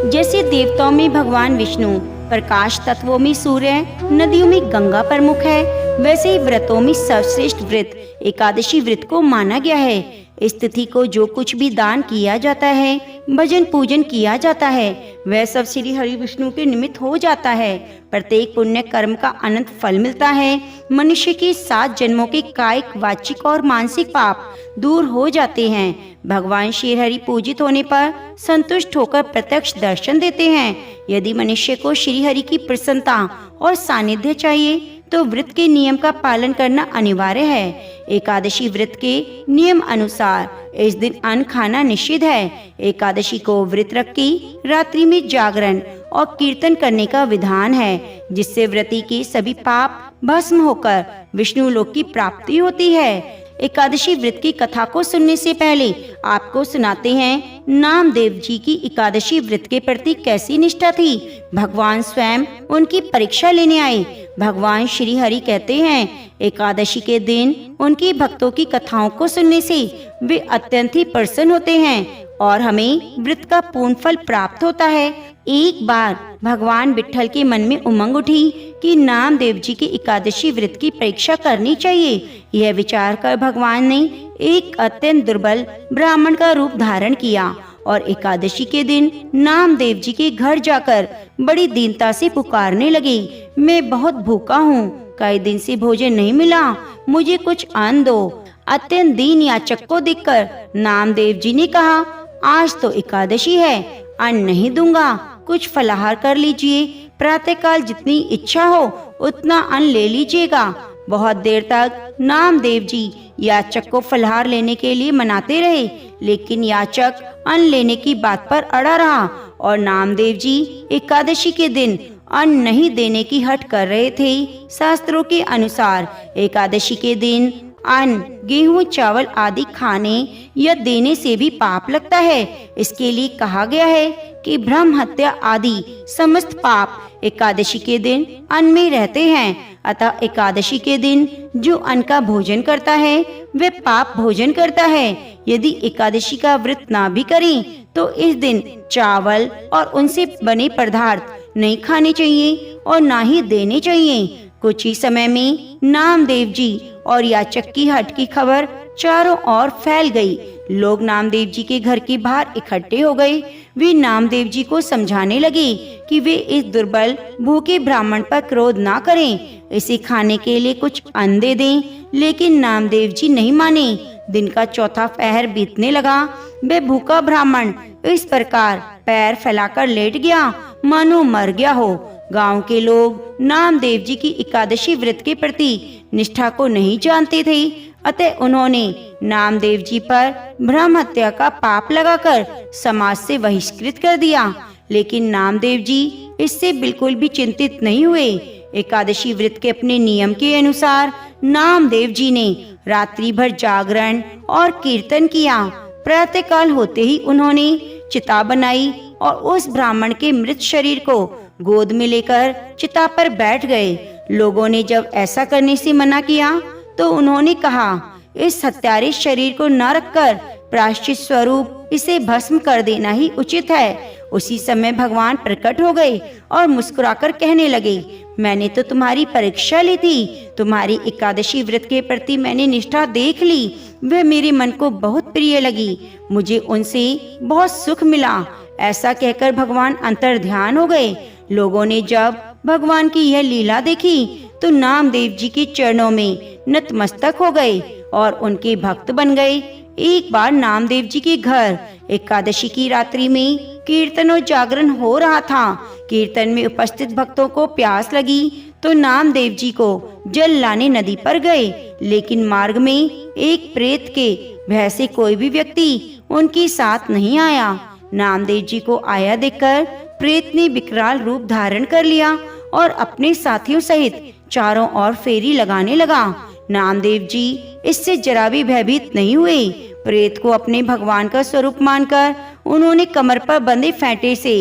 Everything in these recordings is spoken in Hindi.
जैसे देवताओं में भगवान विष्णु, प्रकाश तत्वों में सूर्य, नदियों में गंगा प्रमुख है, वैसे ही व्रतों में सर्वश्रेष्ठ व्रत एकादशी व्रत को माना गया है। इस तिथि को जो कुछ भी दान किया जाता है, भजन पूजन किया जाता है, वह सब श्री हरि विष्णु के निमित्त हो जाता है। प्रत्येक पुण्य कर्म का अनंत फल मिलता है। मनुष्य के 7 जन्मों के कायिक, वाचिक और मानसिक पाप दूर हो जाते हैं। भगवान श्री हरि पूजित होने पर संतुष्ट होकर प्रत्यक्ष दर्शन देते हैं। यदि मनुष्य को श्री हरि की प्रसन्नता और सानिध्य चाहिए तो व्रत के नियम का पालन करना अनिवार्य है। एकादशी व्रत के नियम अनुसार इस दिन अन्न खाना निषिद्ध है। एकादशी को व्रत रख के रात्रि में जागरण और कीर्तन करने का विधान है, जिससे व्रती के सभी पाप भस्म होकर विष्णु लोक की प्राप्ति होती है। एकादशी व्रत की कथा को सुनने से पहले आपको सुनाते हैं नामदेव जी की एकादशी व्रत के प्रति कैसी निष्ठा थी। भगवान स्वयं उनकी परीक्षा लेने आए। भगवान श्री हरि कहते हैं, एकादशी के दिन उनकी भक्तों की कथाओं को सुनने से वे अत्यंत ही प्रसन्न होते हैं और हमें व्रत का पूर्ण फल प्राप्त होता है। एक बार भगवान विट्ठल के मन में उमंग उठी कि नामदेव जी की एकादशी व्रत की परीक्षा करनी चाहिए। यह विचार कर भगवान ने एक अत्यंत दुर्बल ब्राह्मण का रूप धारण किया और एकादशी के दिन नामदेव जी के घर जाकर बड़ी दीनता से पुकारने लगे, मैं बहुत भूखा हूँ, कई दिन से भोजन नहीं मिला, मुझे कुछ अन्न दो। अत्यंत दीन याचक को देखकर नामदेव जी ने कहा, आज तो एकादशी है, अन्न नहीं दूंगा, कुछ फलाहार कर लीजिए। प्रातःकाल जितनी इच्छा हो उतना अन्न ले लीजिएगा। बहुत देर तक नामदेव जी याचक को फलाहार लेने के लिए मनाते रहे, लेकिन याचक अन्न लेने की बात पर अड़ा रहा और नामदेव जी एकादशी के दिन अन्न नहीं देने की हट कर रहे थे। शास्त्रों के अनुसार एकादशी के दिन अन्न, गेहूं, चावल आदि खाने या देने से भी पाप लगता है। इसके लिए कहा गया है कि ब्रह्म हत्या आदि समस्त पाप एकादशी के दिन अन्न में रहते हैं। अतः एकादशी के दिन जो अन्न का भोजन करता है वह पाप भोजन करता है। यदि एकादशी का व्रत ना भी करें तो इस दिन चावल और उनसे बने पदार्थ नहीं खाने चाहिए और ना ही देने चाहिए। कुछ ही समय में नामदेव जी और याचक की हट की खबर चारों ओर फैल गई। लोग नामदेव जी के घर के बाहर इकट्ठे हो गए। वे नामदेव जी को समझाने लगे कि वे इस दुर्बल भूखे ब्राह्मण पर क्रोध ना करें, इसे खाने के लिए कुछ अन्न दे दें। लेकिन नामदेव जी नहीं माने। दिन का चौथा पहर बीतने लगा। वे भूखा ब्राह्मण इस प्रकार पैर फैलाकर लेट गया मानो मर गया हो। गांव के लोग नामदेव जी की एकादशी व्रत के प्रति निष्ठा को नहीं जानते थे, अतः उन्होंने नामदेव जी पर ब्रह्म हत्या का पाप लगाकर समाज से बहिष्कृत कर दिया। लेकिन नामदेव जी इससे बिल्कुल भी चिंतित नहीं हुए। एकादशी व्रत के अपने नियम के अनुसार नामदेव जी ने रात्रि भर जागरण और कीर्तन किया। प्रातःकाल होते ही उन्होंने चिता बनाई और उस ब्राह्मण के मृत शरीर को गोद में लेकर चिता पर बैठ गए। लोगों ने जब ऐसा करने से मना किया तो उन्होंने कहा, इस हत्यारे शरीर को न रखकर प्रायश्चित स्वरूप इसे भस्म कर देना ही उचित है। उसी समय भगवान प्रकट हो गए और मुस्कुराकर कहने लगे, मैंने तो तुम्हारी परीक्षा ली थी, तुम्हारी एकादशी व्रत के प्रति मैंने निष्ठा देख ली, वह मेरे मन को बहुत प्रिय लगी, मुझे उनसे बहुत सुख मिला। ऐसा कहकर भगवान अंतर्ध्यान हो गए। लोगों ने जब भगवान की यह लीला देखी तो नामदेव जी के चरणों में नतमस्तक हो गए और उनके भक्त बन गए। एक बार नामदेव जी के घर एकादशी की रात्रि में कीर्तन और जागरण हो रहा था। कीर्तन में उपस्थित भक्तों को प्यास लगी तो नामदेव जी को जल लाने नदी पर गए, लेकिन मार्ग में एक प्रेत के भय से कोई भी व्यक्ति उनके साथ नहीं आया। नामदेव जी को आया देखकर प्रेत ने विकराल रूप धारण कर लिया और अपने साथियों सहित चारों ओर फेरी लगाने लगा। नामदेव जी इससे जरा भी भयभीत नहीं हुए। प्रेत को अपने भगवान का स्वरूप मानकर उन्होंने कमर पर बंधे फेंटे से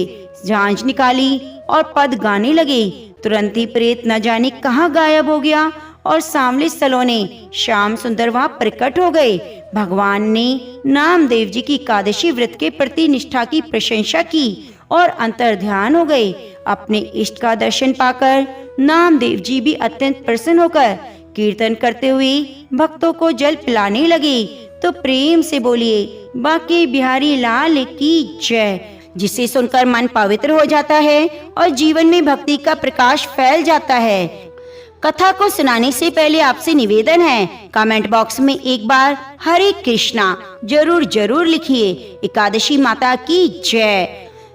झांझ निकाली और पद गाने लगे। तुरंत ही प्रेत न जाने कहाँ गायब हो गया और सांवले सलोने श्याम सुंदर वहां प्रकट हो गए। भगवान ने नामदेव जी की एकादशी व्रत के प्रति निष्ठा की प्रशंसा की और अंतर्ध्यान हो गए। अपने इष्ट का दर्शन पाकर नामदेव जी भी अत्यंत प्रसन्न होकर कीर्तन करते हुए भक्तों को जल पिलाने लगे। तो प्रेम से बोलिए, बांके बिहारी लाल की जय। जिसे सुनकर मन पवित्र हो जाता है और जीवन में भक्ति का प्रकाश फैल जाता है। कथा को सुनाने से पहले आपसे निवेदन है, कमेंट बॉक्स में एक बार हरे कृष्णा जरूर लिखिए। एकादशी माता की जय।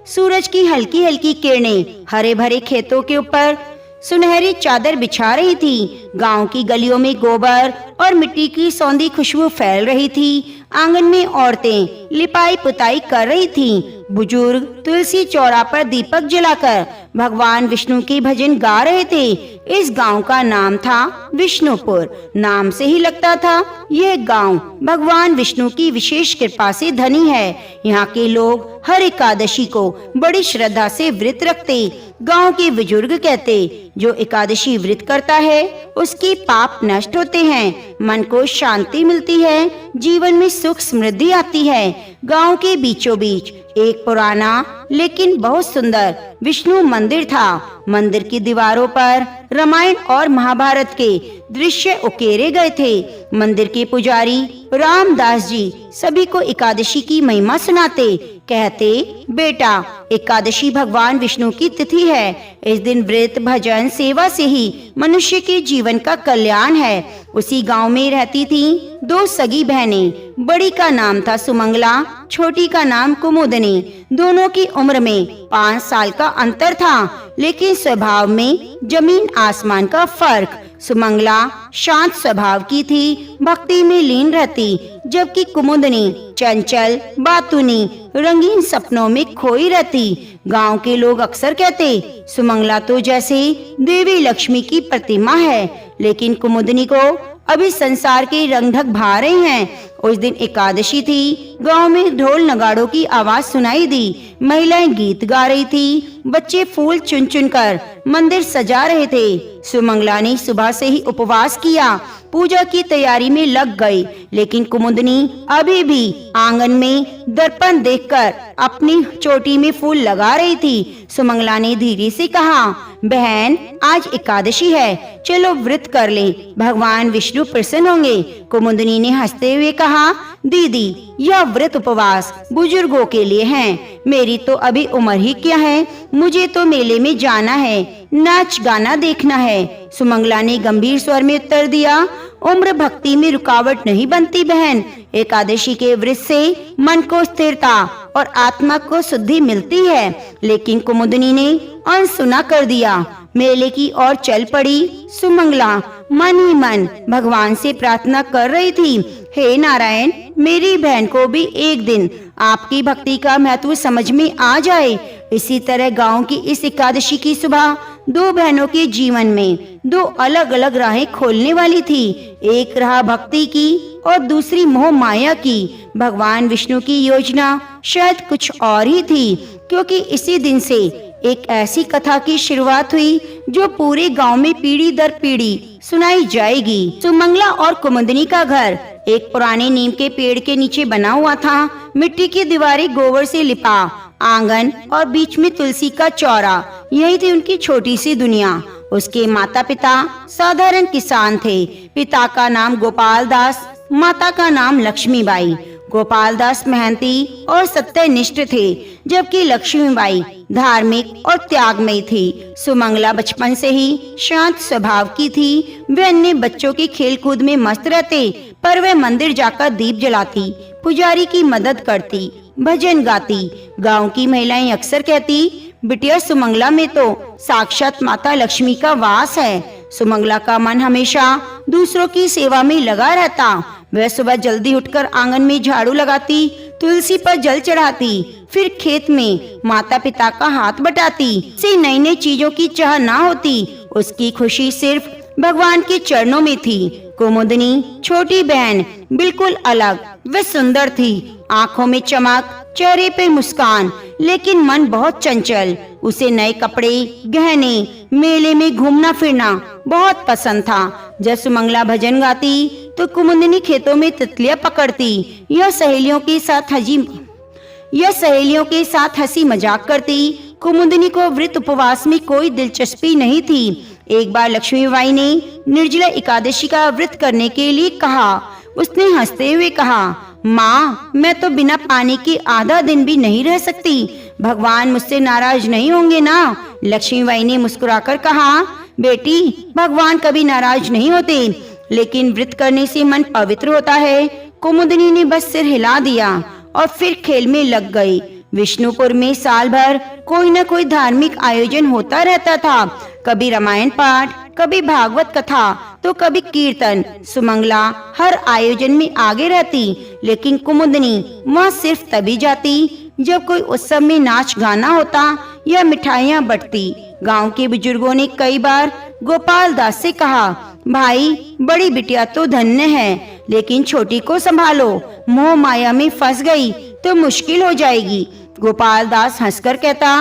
सूरज की हल्की हल्की किरणें हरे भरे खेतों के ऊपर सुनहरी चादर बिछा रही थी। गांव की गलियों में गोबर और मिट्टी की सौंधी खुशबू फैल रही थी। आंगन में औरतें लिपाई पुताई कर रही थीं। बुजुर्ग तुलसी चौरा पर दीपक जलाकर भगवान विष्णु के भजन गा रहे थे। इस गांव का नाम था विष्णुपुर। नाम से ही लगता था यह गांव भगवान विष्णु की विशेष कृपा से धनी है। यहाँ के लोग हर एकादशी को बड़ी श्रद्धा से व्रत रखते। गांव के बुजुर्ग कहते, जो एकादशी व्रत करता है उसके पाप नष्ट होते हैं, मन को शांति मिलती है, जीवन में सुख समृद्धि आती है। गांव के बीचों बीच एक पुराना लेकिन बहुत सुंदर विष्णु मंदिर था। मंदिर की दीवारों पर रामायण और महाभारत के दृश्य उकेरे गए थे। मंदिर के पुजारी रामदास जी सभी को एकादशी की महिमा सुनाते। कहते, बेटा, एकादशी भगवान विष्णु की तिथि है। इस दिन व्रत भजन सेवा से ही मनुष्य के जीवन का कल्याण है। उसी गांव में रहती थी दो सगी बहनें। बड़ी का नाम था सुमंगला, छोटी का नाम कुमुदनी। दोनों की उम्र में 5 साल का अंतर था, लेकिन स्वभाव में जमीन आसमान का फर्क। सुमंगला शांत स्वभाव की थी, भक्ति में लीन रहती, जबकि कुमुदनी चंचल, बातूनी, रंगीन सपनों में खोई रहती। गांव के लोग अक्सर कहते, सुमंगला तो जैसे देवी लक्ष्मी की प्रतिमा है, लेकिन कुमुदनी को अभी संसार के रंग ढंग भा रहे हैं। उस दिन एकादशी थी। गांव में ढोल नगाड़ों की आवाज सुनाई दी। महिलाएं गीत गा रही थी। बच्चे फूल चुन चुन कर मंदिर सजा रहे थे। सुमंगला ने सुबह से ही उपवास किया, पूजा की तैयारी में लग गई, लेकिन कुमुदनी अभी भी आंगन में दर्पण देखकर अपनी चोटी में फूल लगा रही थी। सुमंगला ने धीरे से कहा, बहन, आज एकादशी है, चलो व्रत कर लें, भगवान विष्णु प्रसन्न होंगे। कुमुदनी ने हंसते हुए कहा, दीदी, यह व्रत उपवास बुजुर्गों के लिए है, मेरी तो अभी उम्र ही क्या है, मुझे तो मेले में जाना है, नाच गाना देखना है। सुमंगला ने गंभीर स्वर में उत्तर दिया, उम्र भक्ति में रुकावट नहीं बनती बहन। एकादशी के व्रत से मन को स्थिरता और आत्मा को शुद्धि मिलती है। लेकिन कुमुदनी ने अनसुना कर दिया। मेले की ओर चल पड़ी। सुमंगला मन ही मन भगवान से प्रार्थना कर रही थी, हे नारायण, मेरी बहन को भी एक दिन आपकी भक्ति का महत्व समझ में आ जाए। इसी तरह गांव की इस एकादशी की सुबह दो बहनों के जीवन में दो अलग अलग राहें खोलने वाली थी। एक राह भक्ति की और दूसरी मोह माया की। भगवान विष्णु की योजना शायद कुछ और ही थी, क्योंकि इसी दिन से एक ऐसी कथा की शुरुआत हुई जो पूरे गांव में पीढ़ी दर पीढ़ी सुनाई जाएगी। सुमंगला और कुमुदनी का घर एक पुराने नीम के पेड़ के नीचे बना हुआ था। मिट्टी की दीवारें गोबर से लिपा, आंगन और बीच में तुलसी का चौरा, यही थी उनकी छोटी सी दुनिया। उसके माता पिता साधारण किसान थे। पिता का नाम गोपाल दास, माता का नाम लक्ष्मीबाई। गोपाल दास मेहनती और सत्यनिष्ठ थे, जबकि लक्ष्मीबाई धार्मिक और त्यागमयी थी। सुमंगला बचपन से ही शांत स्वभाव की थी। वे अन्य बच्चों के खेल कूद में मस्त रहते, पर वह मंदिर जाकर दीप जलाती, पुजारी की मदद करती, भजन गाती। गांव की महिलाएं अक्सर कहती, बिटिया, सुमंगला में तो साक्षात माता लक्ष्मी का वास है। सुमंगला का मन हमेशा दूसरों की सेवा में लगा रहता। वह सुबह जल्दी उठकर आंगन में झाड़ू लगाती, तुलसी पर जल चढ़ाती, फिर खेत में माता पिता का हाथ बटाती। से नई नई चीजों की चाह ना होती, उसकी खुशी सिर्फ भगवान के चरणों में थी। कुमुदनी छोटी बहन बिल्कुल अलग, वह सुंदर थी, आंखों में चमक, चेहरे पे मुस्कान, लेकिन मन बहुत चंचल। उसे नए कपड़े, गहने, मेले में घूमना फिरना बहुत पसंद था। जब सुमंगला भजन गाती तो कुमुदनी खेतों में तितलियां पकड़ती। यह यह सहेलियों के साथ हंसी मजाक करती। कुमुदिनी को व्रत उपवास में कोई दिलचस्पी नहीं थी। एक बार लक्ष्मीबाई ने निर्जला एकादशी का व्रत करने के लिए कहा। उसने हंसते हुए कहा, माँ, मैं तो बिना पानी के आधा दिन भी नहीं रह सकती। भगवान मुझसे नाराज नहीं होंगे ना? लक्ष्मीबाई ने मुस्कुराकर कहा, बेटी, भगवान कभी नाराज नहीं होते, लेकिन व्रत करने से मन पवित्र होता है। कुमुदिनी ने बस सिर हिला दिया और फिर खेल में लग गई। विष्णुपुर में साल भर कोई न कोई धार्मिक आयोजन होता रहता था। कभी रामायण पाठ, कभी भागवत कथा, तो कभी कीर्तन। सुमंगला हर आयोजन में आगे रहती, लेकिन कुमुदिनी वहाँ सिर्फ तभी जाती जब कोई उत्सव में नाच गाना होता या मिठाइयाँ बंटती। गांव के बुजुर्गों ने कई बार गोपाल दास से कहा, भाई, बड़ी बिटिया तो धन्य है, लेकिन छोटी को संभालो, मोह माया में फंस गई तो मुश्किल हो जाएगी। गोपाल दास हंसकर कहता,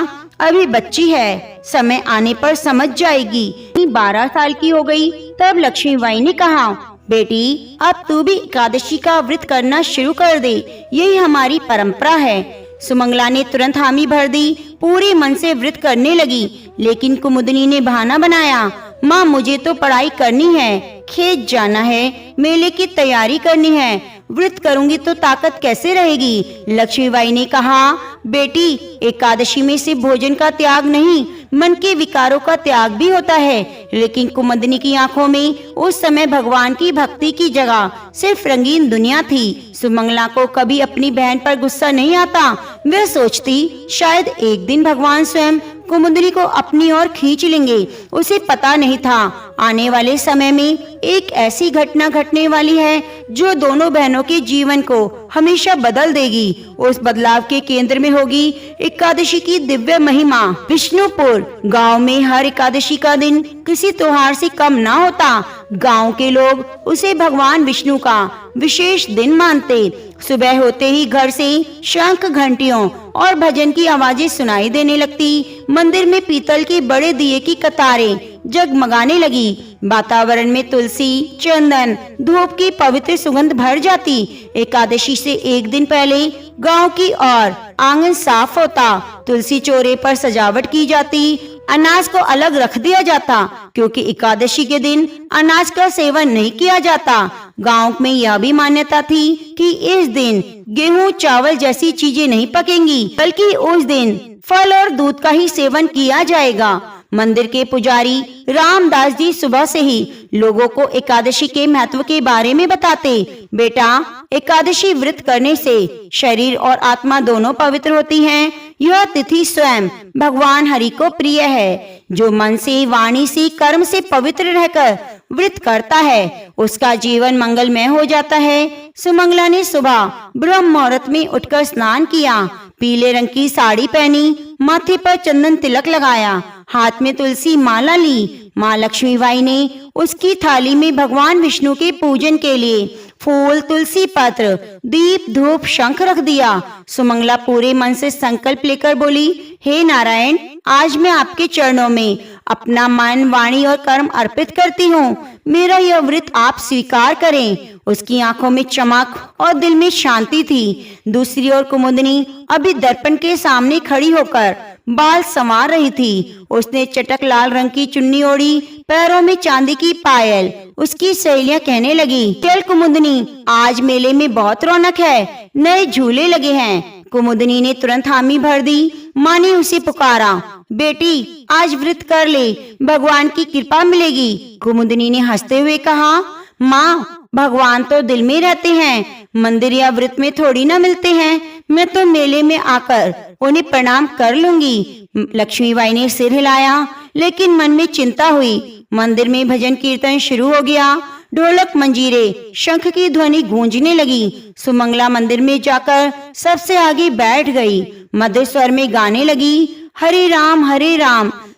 अभी बच्ची है, समय आने पर समझ जाएगी। 12 साल की हो गई तब लक्ष्मीबाई ने कहा, बेटी, अब तू भी एकादशी का व्रत करना शुरू कर दे, यही हमारी परंपरा है। सुमंगला ने तुरंत हामी भर दी, पूरे मन से व्रत करने लगी। लेकिन कुमुदिनी ने बहाना बनाया, माँ, मुझे तो पढ़ाई करनी है, खेत जाना है, मेले की तैयारी करनी है, व्रत करूंगी तो ताकत कैसे रहेगी? लक्ष्मीबाई ने कहा, बेटी, एकादशी में सिर्फ भोजन का त्याग नहीं, मन के विकारों का त्याग भी होता है। लेकिन कुमुदिनी की आंखों में उस समय भगवान की भक्ति की जगह सिर्फ रंगीन दुनिया थी। सुमंगला को कभी अपनी बहन पर गुस्सा नहीं आता। वह सोचती, शायद एक दिन भगवान स्वयं कुमुदिनी को अपनी ओर खींच लेंगे। उसे पता नहीं था आने वाले समय में एक ऐसी घटना घटने वाली है जो दोनों बहनों के जीवन को हमेशा बदल देगी। उस बदलाव के केंद्र में होगी एकादशी की दिव्य महिमा। विष्णुपुर गांव में हर एकादशी का दिन किसी त्योहार से कम ना होता। गांव के लोग उसे भगवान विष्णु का विशेष दिन मानते। सुबह होते ही घर से शंख, घंटियों और भजन की आवाजें सुनाई देने लगती। मंदिर में पीतल के बड़े दिए की कतारें जगमगाने लगी। वातावरण में तुलसी, चंदन, धूप की पवित्र सुगंध भर जाती। एकादशी से एक दिन पहले गांव की ओर आंगन साफ होता, तुलसी चौरे पर सजावट की जाती, अनाज को अलग रख दिया जाता, क्योंकि एकादशी के दिन अनाज का सेवन नहीं किया जाता। गांव में यह भी मान्यता थी कि इस दिन गेहूं, चावल जैसी चीजें नहीं पकेंगी, बल्कि उस दिन फल और दूध का ही सेवन किया जाएगा। मंदिर के पुजारी रामदास जी सुबह से ही लोगों को एकादशी के महत्व के बारे में बताते। बेटा, एकादशी व्रत करने से शरीर और आत्मा दोनों पवित्र होती हैं। यह तिथि स्वयं भगवान हरि को प्रिय है। जो मन से, वाणी से, कर्म से पवित्र रहकर व्रत करता है, उसका जीवन मंगलमय हो जाता है। सुमंगला ने सुबह ब्रह्म मुहूर्त में उठकर स्नान किया, पीले रंग की साड़ी पहनी, माथे पर चंदन तिलक लगाया, हाथ में तुलसी माला ली। माँ लक्ष्मीबाई ने उसकी थाली में भगवान विष्णु के पूजन के लिए फूल, तुलसी पत्र, दीप, धूप, शंख रख दिया। सुमंगला पूरे मन से संकल्प लेकर बोली, हे नारायण, आज मैं आपके चरणों में अपना मन, वाणी और कर्म अर्पित करती हूँ। मेरा यह व्रत आप स्वीकार करें। उसकी आंखों में चमक और दिल में शांति थी। दूसरी ओर कुमुदिनी अभी दर्पण के सामने खड़ी होकर बाल संवार रही थी। उसने चटक लाल रंग की चुन्नी ओढ़ी, पैरों में चांदी की पायल। उसकी सहेलियां कहने लगी, चल कुमुदिनी, आज मेले में बहुत रौनक है, नए झूले लगे हैं। कुमुदिनी ने तुरंत हामी भर दी। माँ ने उसे पुकारा, बेटी, आज व्रत कर ले, भगवान की कृपा मिलेगी। कुमुदिनी ने हंसते हुए कहा, माँ, भगवान तो दिल में रहते हैं, मंदिर या व्रत में थोड़ी ना मिलते हैं। मैं तो मेले में आकर उन्हें प्रणाम कर लूंगी। लक्ष्मीबाई ने सिर हिलाया, लेकिन मन में चिंता हुई। मंदिर में भजन कीर्तन शुरू हो गया। ढोलक, मंजीरे, शंख की ध्वनि गूंजने लगी। सुमंगला मंदिर में जाकर सबसे आगे बैठ गई। मध्य स्वर में गाने लगी, हरे राम,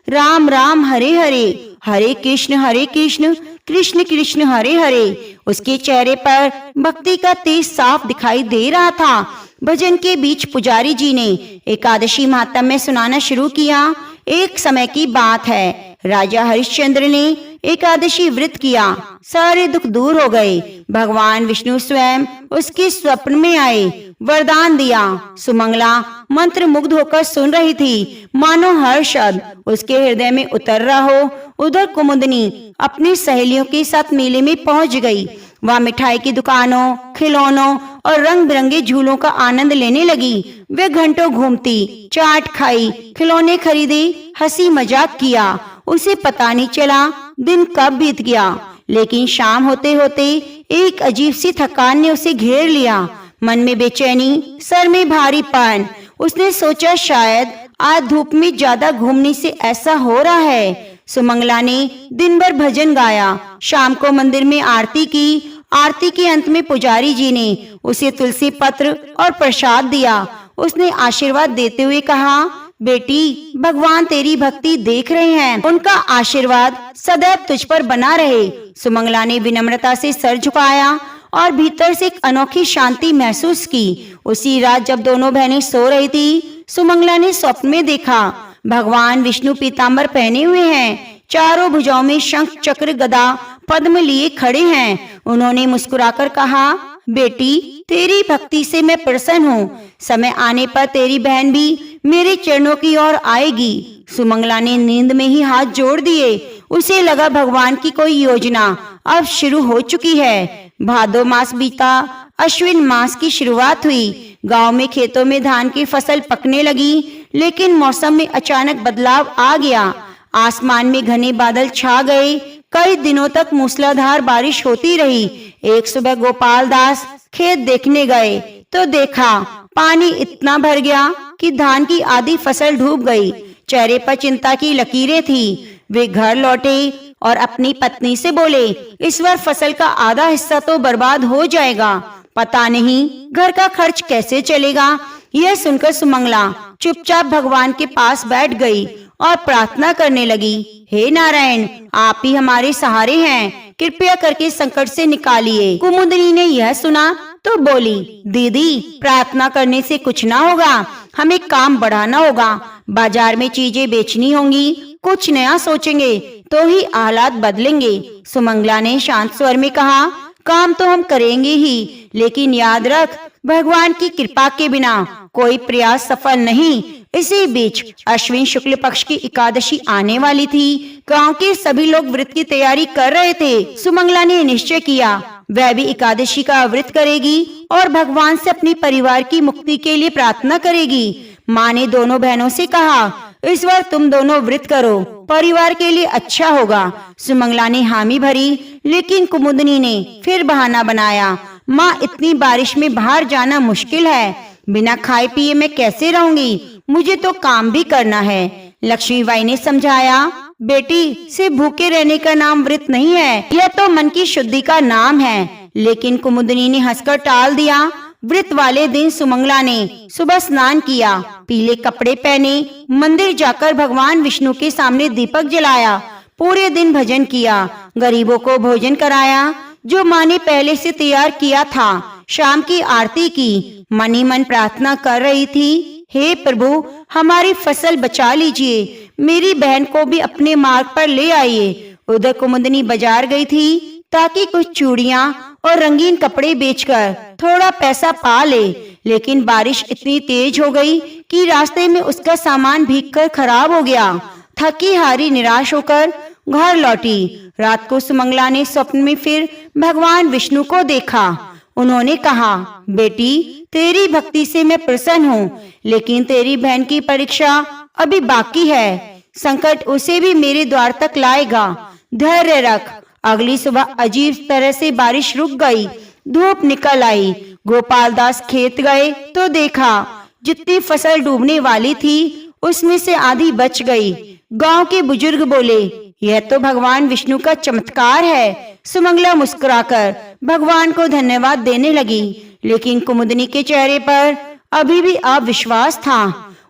राम राम, हरे हरे, हरे कृष्ण, कृष्ण कृष्ण, हरे हरे। उसके चेहरे पर भक्ति का तेज साफ दिखाई दे रहा था। भजन के बीच पुजारी जी ने एकादशी महात्म्य सुनाना शुरू किया। एक समय की बात है, राजा हरिश्चंद्र ने एकादशी व्रत किया, सारे दुख दूर हो गए। भगवान विष्णु स्वयं उसके स्वप्न में आए, वरदान दिया। सुमंगला मंत्र मुग्ध होकर सुन रही थी, मानो हर शब्द उसके हृदय में उतर रहा हो। उधर कुमुदनी अपनी सहेलियों के साथ मेले में पहुंच गई। वह मिठाई की दुकानों, खिलौनों और रंग बिरंगे झूलों का आनंद लेने लगी। वे घंटों घूमती, चाट खाई, खिलौने खरीदे, हंसी मजाक किया। उसे पता नहीं चला दिन कब बीत गया। लेकिन शाम होते होते एक अजीब सी थकान ने उसे घेर लिया। मन में बेचैनी, सर में भारीपन। उसने सोचा शायद आज धूप में ज्यादा घूमने से ऐसा हो रहा है। सुमंगला ने दिन भर भजन गाया, शाम को मंदिर में आरती की। आरती के अंत में पुजारी जी ने उसे तुलसी पत्र और प्रसाद दिया। उसने आशीर्वाद देते हुए कहा, बेटी, भगवान तेरी भक्ति देख रहे हैं, उनका आशीर्वाद सदैव तुझ पर बना रहे। सुमंगला ने विनम्रता से सर झुकाया और भीतर से एक अनोखी शांति महसूस की। उसी रात जब दोनों बहनें सो रही थी, सुमंगला ने स्वप्न में देखा भगवान विष्णु पीतांबर पहने हुए हैं, चारों भुजाओं में शंख चक्र गदा पद्म लिए खड़े हैं। उन्होंने मुस्कुराकर कहा, बेटी, तेरी भक्ति से मैं प्रसन्न हूँ। समय आने पर तेरी बहन भी मेरे चरणों की ओर आएगी। सुमंगला ने नींद में ही हाथ जोड़ दिए। उसे लगा भगवान की कोई योजना अब शुरू हो चुकी है। भादो मास बीता, अश्विन मास की शुरुआत हुई। गांव में खेतों में धान की फसल पकने लगी, लेकिन मौसम में अचानक बदलाव आ गया। आसमान में घने बादल छा गए। कई दिनों तक मूसलाधार बारिश होती रही। एक सुबह गोपाल दास खेत देखने गए तो देखा पानी इतना भर गया कि धान की आधी फसल डूब गई। चेहरे पर चिंता की लकीरें थी। वे घर लौटे और अपनी पत्नी से बोले, इस बार फसल का आधा हिस्सा तो बर्बाद हो जाएगा। पता नहीं घर का खर्च कैसे चलेगा। यह सुनकर सुमंगला चुपचाप भगवान के पास बैठ गई और प्रार्थना करने लगी, हे नारायण, आप ही हमारे सहारे हैं, कृपया करके संकट से निकालिए। कुमुदनी ने यह सुना तो बोली, दीदी, प्रार्थना करने से कुछ ना होगा, हमें काम बढ़ाना होगा, बाजार में चीजें बेचनी होंगी, कुछ नया सोचेंगे तो ही हालात बदलेंगे। सुमंगला ने शांत स्वर में कहा, काम तो हम करेंगे ही, लेकिन याद रख, भगवान की कृपा के बिना कोई प्रयास सफल नहीं। इसी बीच अश्विन शुक्ल पक्ष की एकादशी आने वाली थी। गांव के सभी लोग व्रत की तैयारी कर रहे थे। सुमंगला ने निश्चय किया वह भी एकादशी का व्रत करेगी और भगवान से अपने परिवार की मुक्ति के लिए प्रार्थना करेगी। माँ ने दोनों बहनों से कहा, इस बार तुम दोनों व्रत करो, परिवार के लिए अच्छा होगा। सुमंगला ने हामी भरी, लेकिन कुमुदनी ने फिर बहाना बनाया, माँ, इतनी बारिश में बाहर जाना मुश्किल है, बिना खाए पिए मैं कैसे रहूंगी, मुझे तो काम भी करना है। लक्ष्मीबाई ने समझाया, बेटी, सिर्फ भूखे रहने का नाम व्रत नहीं है, यह तो मन की शुद्धि का नाम है। लेकिन कुमुदनी ने हंसकर टाल दिया। व्रत वाले दिन सुमंगला ने सुबह स्नान किया, पीले कपड़े पहने, मंदिर जाकर भगवान विष्णु के सामने दीपक जलाया, पूरे दिन भजन किया, गरीबों को भोजन कराया जो माँ ने पहले से तैयार किया था। शाम की आरती की, मन ही मन प्रार्थना कर रही थी, हे प्रभु, हमारी फसल बचा लीजिए, मेरी बहन को भी अपने मार्ग पर ले आइए। उधर कुमुदनी बाजार गई थी ताकि कुछ चूड़ियां और रंगीन कपड़े बेचकर थोड़ा पैसा पा ले, लेकिन बारिश इतनी तेज हो गई कि रास्ते में उसका सामान भीगकर खराब हो गया। थकी हारी निराश होकर घर लौटी। रात को सुमंगला ने स्वप्न में फिर भगवान विष्णु को देखा। उन्होंने कहा, बेटी, तेरी भक्ति से मैं प्रसन्न हूँ, लेकिन तेरी बहन की परीक्षा अभी बाकी है, संकट उसे भी मेरे द्वार तक लाएगा, धैर्य रख। अगली सुबह अजीब तरह से बारिश रुक गई, धूप निकल आई। गोपाल दास खेत गए तो देखा जितनी फसल डूबने वाली थी उसमें से आधी बच गई। गांव के बुजुर्ग बोले, यह तो भगवान विष्णु का चमत्कार है। सुमंगला मुस्कुराकर भगवान को धन्यवाद देने लगी, लेकिन कुमुदनी के चेहरे पर अभी भी अविश्वास था।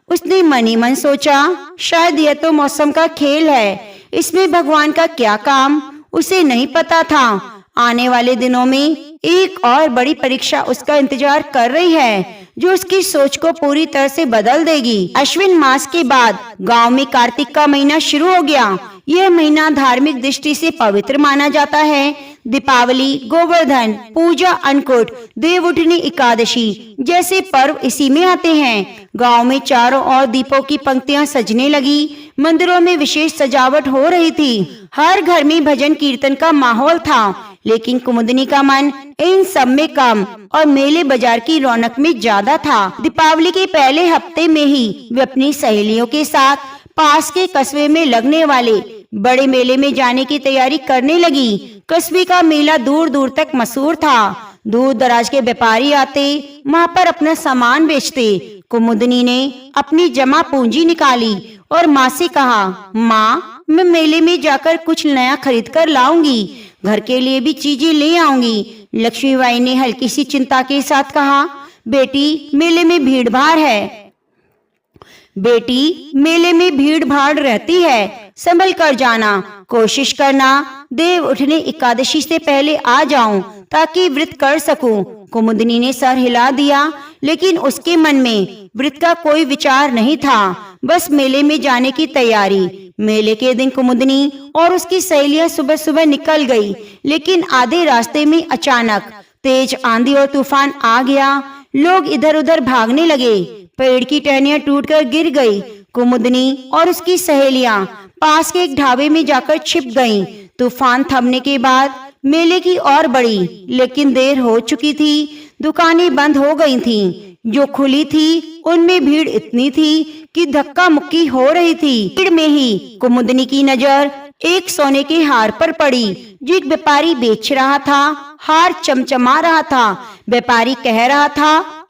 उसने मन ही मन सोचा, शायद यह तो मौसम का खेल है, इसमें भगवान का क्या काम, उसे नहीं पता था। आने वाले दिनों में एक और बड़ी परीक्षा उसका इंतजार कर रही है, जो उसकी सोच को पूरी तरह से बदल देगी। अश्विन मास के बाद गांव में कार्तिक का महीना शुरू हो गया। यह महीना धार्मिक दृष्टि से पवित्र माना जाता है। दीपावली, गोवर्धन पूजा, अन्नकूट, देवउठनी एकादशी जैसे पर्व इसी में आते हैं। गांव में चारों ओर दीपों की पंक्तियां सजने लगी। मंदिरों में विशेष सजावट हो रही थी। हर घर में भजन कीर्तन का माहौल था, लेकिन कुमुदनी का मन इन सब में कम और मेले बाजार की रौनक में ज्यादा था। दीपावली के पहले हफ्ते में ही वे अपनी सहेलियों के साथ पास के कस्बे में लगने वाले बड़े मेले में जाने की तैयारी करने लगी। कस्बे का मेला दूर दूर तक मशहूर था। दूर दराज के व्यापारी आते वहाँ पर अपना सामान बेचते। कुमुदनी ने अपनी जमा पूंजी निकाली और माँ से कहा, माँ, मैं मेले में जाकर कुछ नया खरीद कर लाऊंगी, घर के लिए भी चीजें ले आऊंगी। लक्ष्मीबाई ने हल्की सी चिंता के साथ कहा, बेटी, मेले में भीड़ भाड़ है। बेटी, मेले में भीड़ भाड़ रहती है, संभल कर जाना, कोशिश करना देव उठने एकादशी से पहले आ जाऊं ताकि व्रत कर सकूं। कुमुदनी ने सर हिला दिया, लेकिन उसके मन में व्रत का कोई विचार नहीं था, बस मेले में जाने की तैयारी। मेले के दिन कुमुदनी और उसकी सहेलियां सुबह सुबह निकल गई, लेकिन आधे रास्ते में अचानक तेज आंधी और तूफान आ गया। लोग इधर उधर भागने लगे। पेड़ की टहनियां टूटकर गिर गई। कुमुदनी और उसकी सहेलियां पास के एक ढाबे में जाकर छिप गईं। तूफान थमने के बाद मेले की ओर बढ़ी, लेकिन देर हो चुकी थी। दुकानें बंद हो गई थीं। जो खुली थी उनमें भीड़ इतनी थी कि धक्का मुक्की हो रही थी। भीड़ में ही कुमुदनी की नजर एक सोने के हार पर पड़ी जो एक व्यापारी बेच रहा था। हार चमचमा रहा था। व्यापारी कह रहा था,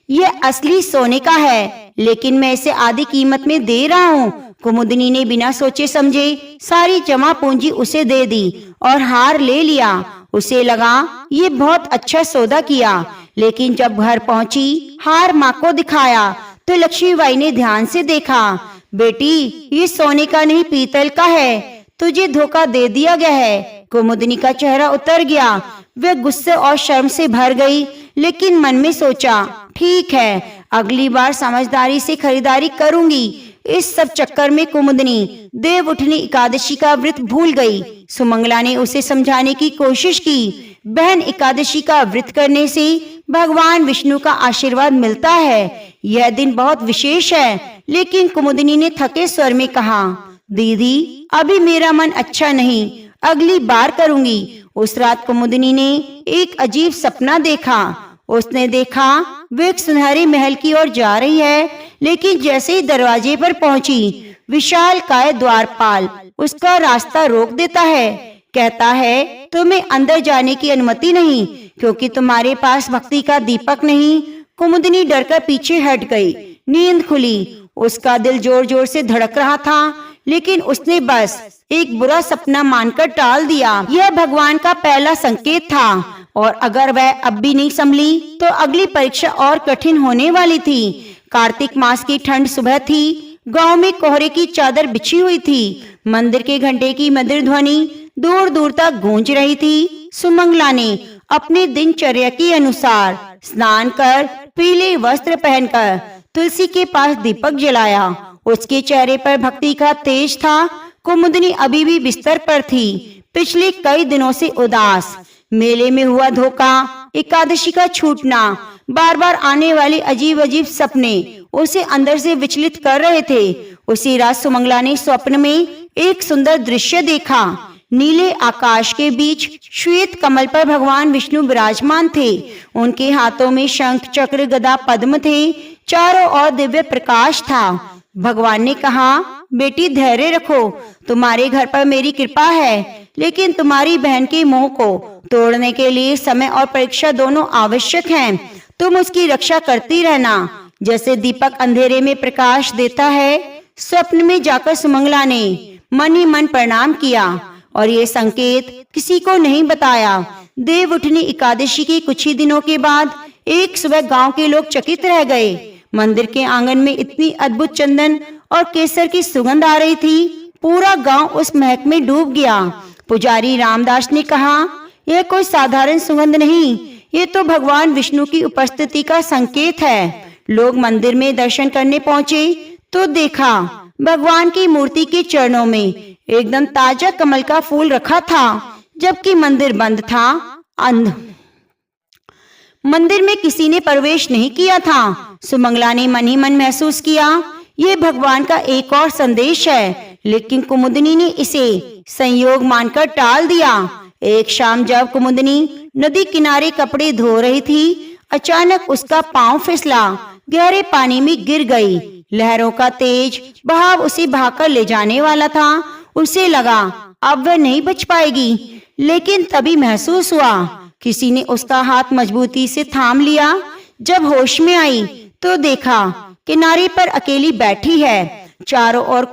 यह असली सोने का है, लेकिन मैं इसे आधी कीमत में दे रहा हूँ। कुमुदनी ने बिना सोचे समझे सारी जमा पूंजी उसे दे दी और हार ले लिया। उसे लगा ये बहुत अच्छा सौदा किया, लेकिन जब घर पहुंची, हार माँ को दिखाया तो लक्ष्मीबाई ने ध्यान से देखा। बेटी, ये सोने का नहीं, पीतल का है, तुझे धोखा दे दिया गया है। कुमुदनी का चेहरा उतर गया। वह गुस्से और शर्म से भर गई, लेकिन मन में सोचा, ठीक है, अगली बार समझदारी से खरीदारी करूंगी। इस सब चक्कर में कुमुदनी देव उठनी एकादशी का व्रत भूल गई। सुमंगला ने उसे समझाने की कोशिश की, बहन, एकादशी का व्रत करने से भगवान विष्णु का आशीर्वाद मिलता है। यह दिन बहुत विशेष है। लेकिन कुमुदनी ने थके स्वर में कहा, दीदी, अभी मेरा मन अच्छा नहीं, अगली बार करूंगी। उस रात कुमुदनी ने एक अजीब सपना देखा। उसने देखा वे एक सुनहरे महल की ओर जा रही है, लेकिन जैसे ही दरवाजे पर पहुंची, विशाल काय द्वारपाल उसका रास्ता रोक देता है। कहता है, तुम्हें अंदर जाने की अनुमति नहीं, क्योंकि तुम्हारे पास भक्ति का दीपक नहीं। कुमुदनी डरकर पीछे हट गई। नींद खुली। उसका दिल जोर जोर से धड़क रहा था, लेकिन उसने बस एक बुरा सपना मानकर टाल दिया। यह भगवान का पहला संकेत था, और अगर वह अब भी नहीं संभली तो अगली परीक्षा और कठिन होने वाली थी। कार्तिक मास की ठंड सुबह थी। गांव में कोहरे की चादर बिछी हुई थी। मंदिर के घंटे की मधुर ध्वनि दूर दूर तक गूंज रही थी। सुमंगला ने अपने दिनचर्या के अनुसार स्नान कर, पीले वस्त्र पहनकर तुलसी के पास दीपक जलाया। उसके चेहरे पर भक्ति का तेज था। कुमुदनी अभी भी बिस्तर पर थी, पिछले कई दिनों से उदास। मेले में हुआ धोखा, एकादशी का छूटना, बार बार आने वाले अजीब अजीब सपने उसे अंदर से विचलित कर रहे थे। उसी रात सुमंगला ने स्वप्न में एक सुंदर दृश्य देखा। नीले आकाश के बीच श्वेत कमल पर भगवान विष्णु विराजमान थे। उनके हाथों में शंख, चक्र, गदा, पद्म थे। चारों ओर दिव्य प्रकाश था। भगवान ने कहा, बेटी, धैर्य रखो, तुम्हारे घर पर मेरी कृपा है, लेकिन तुम्हारी बहन के मोह को तोड़ने के लिए समय और परीक्षा दोनों आवश्यक हैं। तुम उसकी रक्षा करती रहना, जैसे दीपक अंधेरे में प्रकाश देता है। स्वप्न में जाकर सुमंगला ने मन ही मन प्रणाम किया और ये संकेत किसी को नहीं बताया। देव उठनी एकादशी के कुछ ही दिनों के बाद एक सुबह गांव के लोग चकित रह गए। मंदिर के आंगन में इतनी अद्भुत चंदन और केसर की सुगंध आ रही थी, पूरा गांव उस महक में डूब गया। पुजारी रामदास ने कहा, यह कोई साधारण सुगंध नहीं, ये तो भगवान विष्णु की उपस्थिति का संकेत है। लोग मंदिर में दर्शन करने पहुंचे तो देखा भगवान की मूर्ति के चरणों में एकदम ताजा कमल का फूल रखा था, जबकि मंदिर बंद था। मंदिर में किसी ने प्रवेश नहीं किया था। सुमंगला ने मन ही मन महसूस किया, यह भगवान का एक और संदेश है, लेकिन कुमुदनी ने इसे संयोग मानकर टाल दिया। एक शाम जब कुमुदनी नदी किनारे कपड़े धो रही थी, अचानक उसका पांव फिसला, गहरे पानी में गिर गई। लहरों का तेज बहाव उसे भागकर ले जाने वाला था। उसे लगा अब वह नहीं बच पाएगी, लेकिन तभी महसूस हुआ किसी ने उसका हाथ मजबूती से थाम लिया। जब होश में आई तो देखा किनारे पर अकेली बैठी है। चारों ओर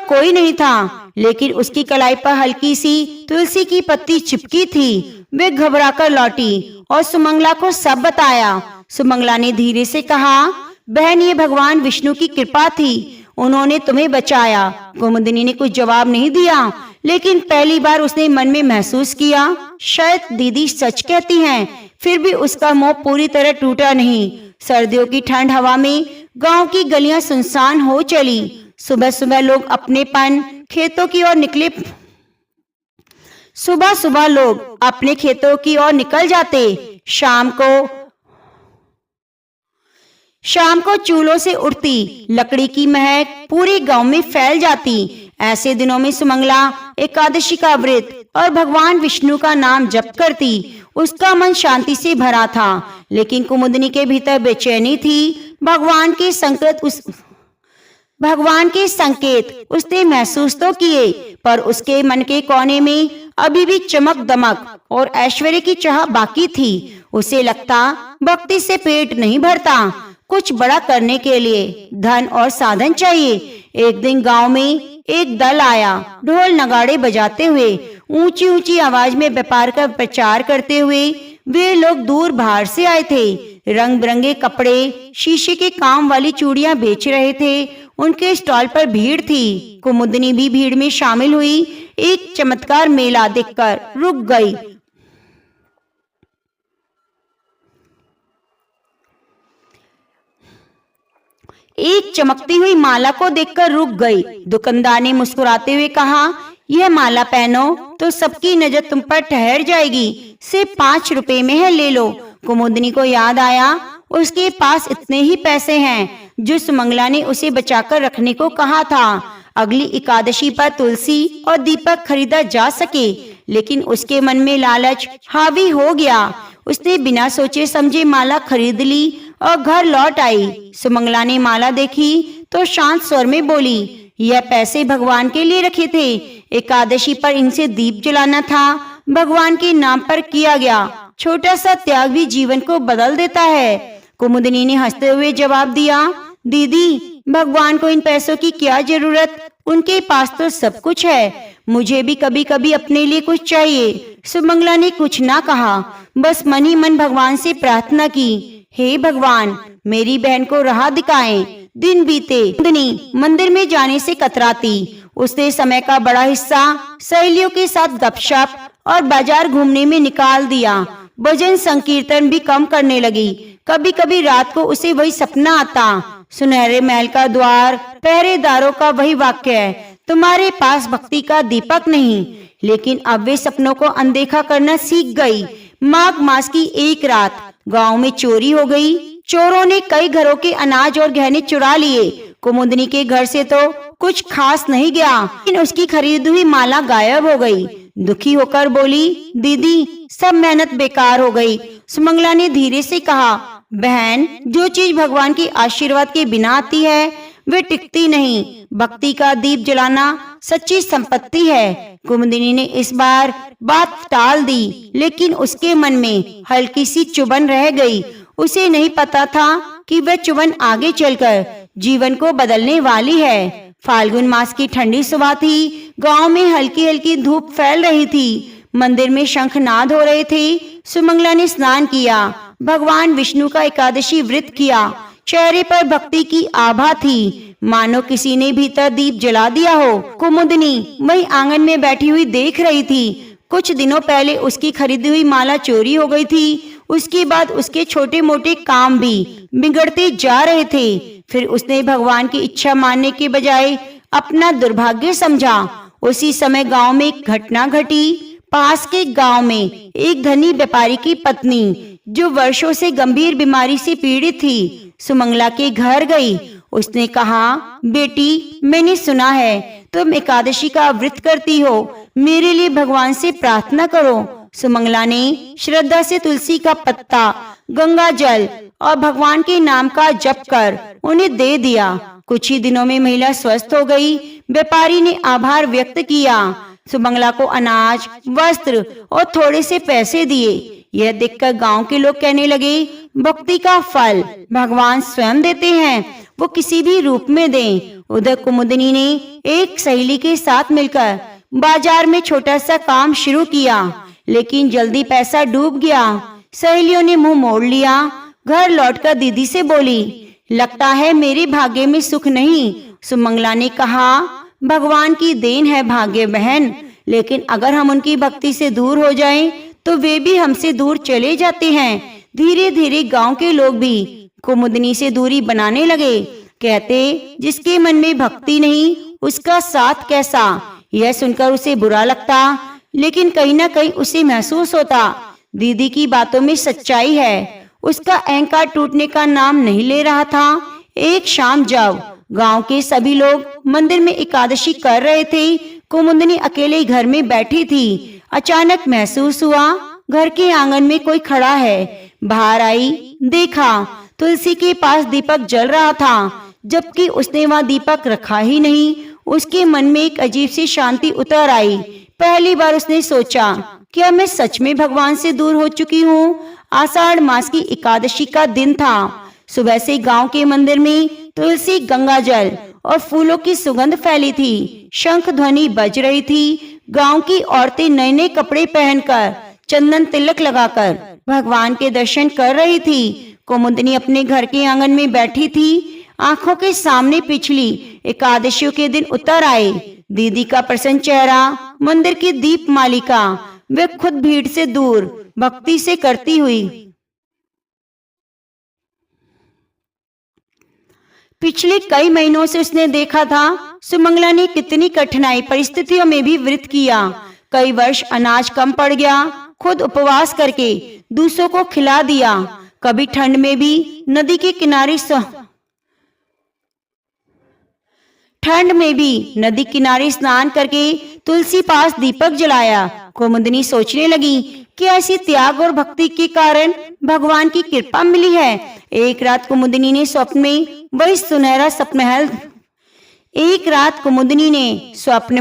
कोई नहीं था, लेकिन उसकी कलाई पर हल्की सी तुलसी की पत्ती चिपकी थी। वे घबराकर लौटी और सुमंगला को सब बताया। सुमंगला ने धीरे से कहा, बहन, ये भगवान विष्णु की कृपा थी, उन्होंने तुम्हें बचाया। कुमुदनी ने कुछ जवाब नहीं दिया, लेकिन पहली बार उसने मन में महसूस किया, शायद दीदी सच कहती हैं। फिर भी उसका मोह पूरी तरह टूटा नहीं। सर्दियों की ठंड हवा में गांव की गलियां सुनसान हो चली। सुबह सुबह लोग अपने खेतों की ओर निकले। सुबह लोग अपने खेतों की ओर निकल जाते। शाम को चूल्हों से उठती लकड़ी की महक पूरे गांव में फैल जाती। ऐसे दिनों में सुमंगला एकादशी का व्रत और भगवान विष्णु का नाम जप करती। उसका मन शांति से भरा था, लेकिन कुमुदनी के भीतर बेचैनी थी। भगवान के संकेत उसने महसूस तो किए, पर उसके मन के कोने में अभी भी चमक दमक और ऐश्वर्य की चाह बाकी थी। उसे लगता भक्ति से पेट नहीं भरता, कुछ बड़ा करने के लिए धन और साधन चाहिए। एक दिन गांव में एक दल आया, ढोल नगाड़े बजाते हुए, ऊंची ऊंची आवाज में व्यापार का प्रचार करते हुए। वे लोग दूर बाहर से आए थे, रंग बिरंगे कपड़े, शीशे के काम वाली चूड़ियां बेच रहे थे। उनके स्टॉल पर भीड़ थी। कुमुदनी भी भीड़ में शामिल हुई। एक चमत्कार मेला देखकर रुक गई। एक चमकती हुई माला को देखकर रुक गई। दुकानदार ने मुस्कुराते हुए कहा, यह माला पहनो तो सबकी नजर तुम पर ठहर जाएगी। सिर्फ 5 रुपए में है, ले लो। कुमुदनी को याद आया उसके पास इतने ही पैसे हैं जो सुमंगला ने उसे बचाकर रखने को कहा था। अगली एकादशी पर तुलसी और दीपक खरीदा जा सके, लेकिन उसके मन में लालच हावी हो गया। उसने बिना सोचे समझे माला खरीद ली और घर लौट आई। सुमंगला ने माला देखी तो शांत स्वर में बोली, यह पैसे भगवान के लिए रखे थे, एकादशी पर इनसे दीप जलाना था। भगवान के नाम पर किया गया छोटा सा त्याग भी जीवन को बदल देता है। कुमुदनी ने हंसते हुए जवाब दिया, दीदी, भगवान को इन पैसों की क्या जरूरत, उनके पास तो सब कुछ है। मुझे भी कभी कभी अपने लिए कुछ चाहिए। सुमंगला ने कुछ ना कहा, बस मन ही मन भगवान से प्रार्थना की, हे भगवान, मेरी बहन को राह दिखाएं। दिन बीते। कुमुदनी मंदिर में जाने से कतराती। उसने समय का बड़ा हिस्सा सहेलियों के साथ गपशप और बाजार घूमने में निकाल दिया। भजन संकीर्तन भी कम करने लगी। कभी कभी रात को उसे वही सपना आता, सुनहरे महल का द्वार, पहरेदारों का वही वाक्य है, तुम्हारे पास भक्ति का दीपक नहीं। लेकिन अब वे सपनों को अनदेखा करना सीख गई। माघ मास की एक रात गांव में चोरी हो गई। चोरों ने कई घरों के अनाज और गहने चुरा लिए। कुमुदनी के घर से तो कुछ खास नहीं गया, लेकिन उसकी खरीदी हुई माला गायब हो गई। दुखी होकर बोली, दीदी, सब मेहनत बेकार हो गई। सुमंगला ने धीरे से कहा, बहन, जो चीज भगवान के आशीर्वाद के बिना आती है वे टिकती नहीं। भक्ति का दीप जलाना सच्ची संपत्ति है। कुमुदनी ने इस बार बात टाल दी, लेकिन उसके मन में हल्की सी चुभन रह गई। उसे नहीं पता था कि वह चुभन आगे चलकर जीवन को बदलने वाली है। फाल्गुन मास की ठंडी सुबह थी। गांव में हल्की हल्की धूप फैल रही थी। मंदिर में शंखनाद हो रहे थे। सुमंगला ने स्नान किया, भगवान विष्णु का एकादशी व्रत किया। चेहरे पर भक्ति की आभा थी, मानो किसी ने भीतर दीप जला दिया हो। कुमुदनी वही आंगन में बैठी हुई देख रही थी। कुछ दिनों पहले उसकी खरीदी हुई माला चोरी हो गई थी। उसके बाद उसके छोटे मोटे काम भी बिगड़ते जा रहे थे। फिर उसने भगवान की इच्छा मानने के बजाय अपना दुर्भाग्य समझा। उसी समय गांव में एक घटना घटी। पास के गांव में एक धनी व्यापारी की पत्नी, जो वर्षों से गंभीर बीमारी से पीड़ित थी, सुमंगला के घर गई। उसने कहा, बेटी, मैंने सुना है तुम एकादशी का व्रत करती हो, मेरे लिए भगवान से प्रार्थना करो। सुमंगला ने श्रद्धा से तुलसी का पत्ता, गंगा जल और भगवान के नाम का जप कर उन्हें दे दिया। कुछ ही दिनों में महिला स्वस्थ हो गई। व्यापारी ने आभार व्यक्त किया, सुमंगला को अनाज, वस्त्र और थोड़े से पैसे दिए। यह देखकर गांव के लोग कहने लगे, भक्ति का फल भगवान स्वयं देते हैं, वो किसी भी रूप में दें। उधर कुमुदनी ने एक सहेली के साथ मिलकर बाजार में छोटा सा काम शुरू किया, लेकिन जल्दी पैसा डूब गया। सहेलियों ने मुंह मोड़ लिया। घर लौटकर दीदी से बोली, लगता है मेरे भाग्य में सुख नहीं। सुमंगला ने कहा, भगवान की देन है भाग्य बहन, लेकिन अगर हम उनकी भक्ति से दूर हो जाएं, तो वे भी हमसे दूर चले जाते हैं। धीरे धीरे गांव के लोग भी कुमुदनी से दूरी बनाने लगे। कहते, जिसके मन में भक्ति नहीं, उसका साथ कैसा। यह सुनकर उसे बुरा लगता, लेकिन कहीं ना कहीं उसे महसूस होता, दीदी की बातों में सच्चाई है। उसका अहंकार टूटने का नाम नहीं ले रहा था। एक शाम जब गांव के सभी लोग मंदिर में एकादशी कर रहे थे, कुमुदनी अकेले घर में बैठी थी। अचानक महसूस हुआ, घर के आंगन में कोई खड़ा है। बाहर आई, देखा तुलसी के पास दीपक जल रहा था, जबकि उसने वहां दीपक रखा ही नहीं। उसके मन में एक अजीब सी शांति उतर आई। पहली बार उसने सोचा, क्या मैं सच में भगवान से दूर हो चुकी हूँ। आषाढ़ मास की एकादशी का दिन था। सुबह से गांव के मंदिर में तुलसी, गंगा जल और फूलों की सुगंध फैली थी। शंख ध्वनि बज रही थी। गांव की औरतें नए नए कपड़े पहनकर, चंदन तिलक लगाकर भगवान के दर्शन कर रही थी। कुमुदनी अपने घर के आंगन में बैठी थी। आंखों के सामने पिछली एकादशियों के दिन उतर आए। दीदी का प्रसन्न चेहरा, मंदिर की दीप मालिका, वे खुद भीड़ से दूर भक्ति से करती हुई। पिछले कई महीनों से उसने देखा था, सुमंगला ने कितनी कठिनाई परिस्थितियों में भी व्रत किया। कई वर्ष अनाज कम पड़ गया, खुद उपवास करके दूसरों को खिला दिया। कभी ठंड में भी नदी के किनारे स्नान करके तुलसी पास दीपक जलाया। कुमुदनी सोचने लगी कि ऐसी त्याग और भक्ति के कारण भगवान की कृपा मिली है। एक रात कुमुदनी ने स्वप्न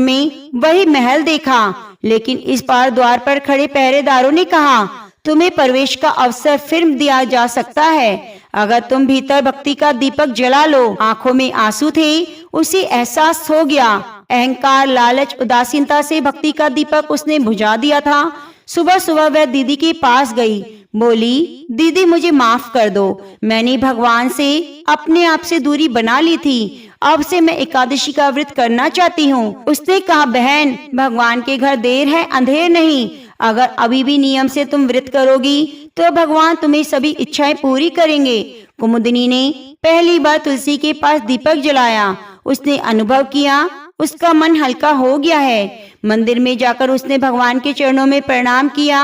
में वही महल देखा, लेकिन इस बार द्वार पर खड़े पहरेदारों ने कहा, तुम्हें प्रवेश का अवसर फिर दिया जा सकता है, अगर तुम भीतर भक्ति का दीपक जला लो। आंखों में आंसू थे। उसे एहसास हो गया, अहंकार, लालच, उदासीनता से भक्ति का दीपक उसने बुझा दिया था। सुबह सुबह वह दीदी के पास गई। बोली, दीदी मुझे माफ कर दो, मैंने भगवान से अपने आप से दूरी बना ली थी। अब से मैं एकादशी का व्रत करना चाहती हूँ। उसने कहा, बहन, भगवान के घर देर है अंधेर नहीं। अगर अभी भी नियम से तुम व्रत करोगी तो भगवान तुम्हें सभी इच्छाएं पूरी करेंगे। कुमुदनी ने पहली बार तुलसी के पास दीपक जलाया। उसने अनुभव किया, उसका मन हल्का हो गया है। मंदिर में जाकर उसने भगवान के चरणों में प्रणाम किया।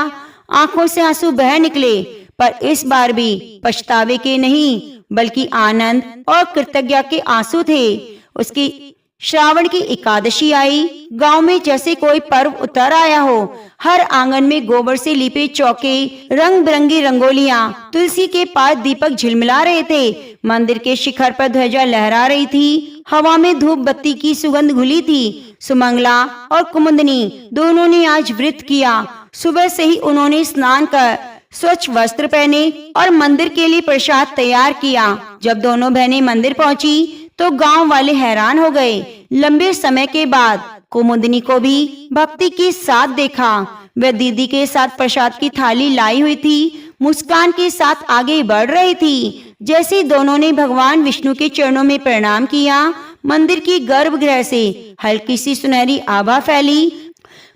आंखों से आंसू बह निकले, पर इस बार भी पछतावे के नहीं, बल्कि आनंद और कृतज्ञता के आंसू थे। उसकी श्रावण की एकादशी आई। गांव में जैसे कोई पर्व उतर आया हो। हर आंगन में गोबर से लिपे चौके, रंग बिरंगी रंगोलियां, तुलसी के पास दीपक झिलमिला रहे थे। मंदिर के शिखर पर ध्वजा लहरा रही थी। हवा में धूप बत्ती की सुगंध घुली थी। सुमंगला और कुमुदनी दोनों ने आज व्रत किया। सुबह से ही उन्होंने स्नान कर स्वच्छ वस्त्र पहने और मंदिर के लिए प्रसाद तैयार किया। जब दोनों बहनें मंदिर पहुंची तो गांव वाले हैरान हो गए। लंबे समय के बाद कुमुदनी को भी भक्ति के साथ देखा। वह दीदी के साथ प्रसाद की थाली लाई हुई थी, मुस्कान के साथ आगे बढ़ रही थी। जैसे दोनों ने भगवान विष्णु के चरणों में प्रणाम किया, मंदिर की गर्भगृह से हल्की सी सुनहरी आभा फैली।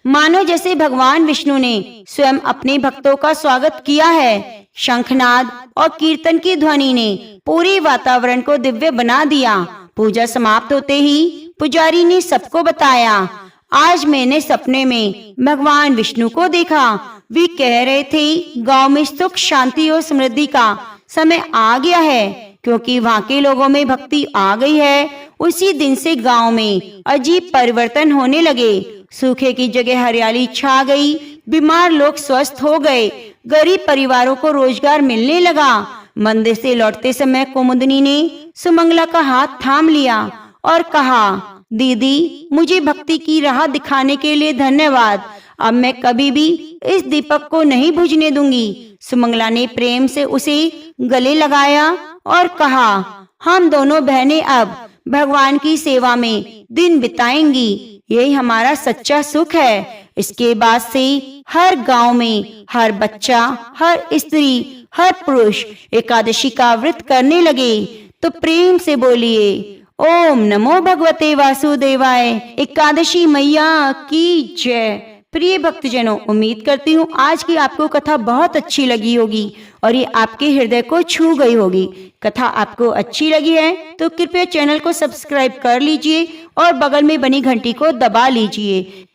मानो जैसे भगवान विष्णु ने स्वयं अपने भक्तों का स्वागत किया है। शंखनाद और कीर्तन की ध्वनि ने पूरे वातावरण को दिव्य बना दिया। पूजा समाप्त होते ही पुजारी ने सबको बताया, आज मैंने सपने में भगवान विष्णु को देखा। वे कह रहे थे गांव में सुख शांति और समृद्धि का समय आ गया है, क्योंकि वहाँ के लोगों में भक्ति आ गई है। उसी दिन से गांव में अजीब परिवर्तन होने लगे। सूखे की जगह हरियाली छा गई, बीमार लोग स्वस्थ हो गए, गरीब परिवारों को रोजगार मिलने लगा। मंदिर से लौटते समय कुमुदनी ने सुमंगला का हाथ थाम लिया और कहा, दीदी, मुझे भक्ति की राह दिखाने के लिए धन्यवाद। अब मैं कभी भी इस दीपक को नहीं बुझने दूंगी। सुमंगला ने प्रेम से उसे गले लगाया और कहा, हम दोनों बहनें अब भगवान की सेवा में दिन बिताएंगी। यही हमारा सच्चा सुख है। इसके बाद से हर गांव में हर बच्चा, हर स्त्री, हर पुरुष एकादशी का व्रत करने लगे। तो प्रेम से बोलिए, ओम नमो भगवते वासुदेवाय। एकादशी मैया की जय। प्रिय भक्तजनों, उम्मीद करती हूँ आज की आपको कथा बहुत अच्छी लगी होगी और ये आपके हृदय को छू गई होगी। कथा आपको अच्छी लगी है तो कृपया चैनल को सब्सक्राइब कर लीजिए और बगल में बनी घंटी को दबा लीजिए।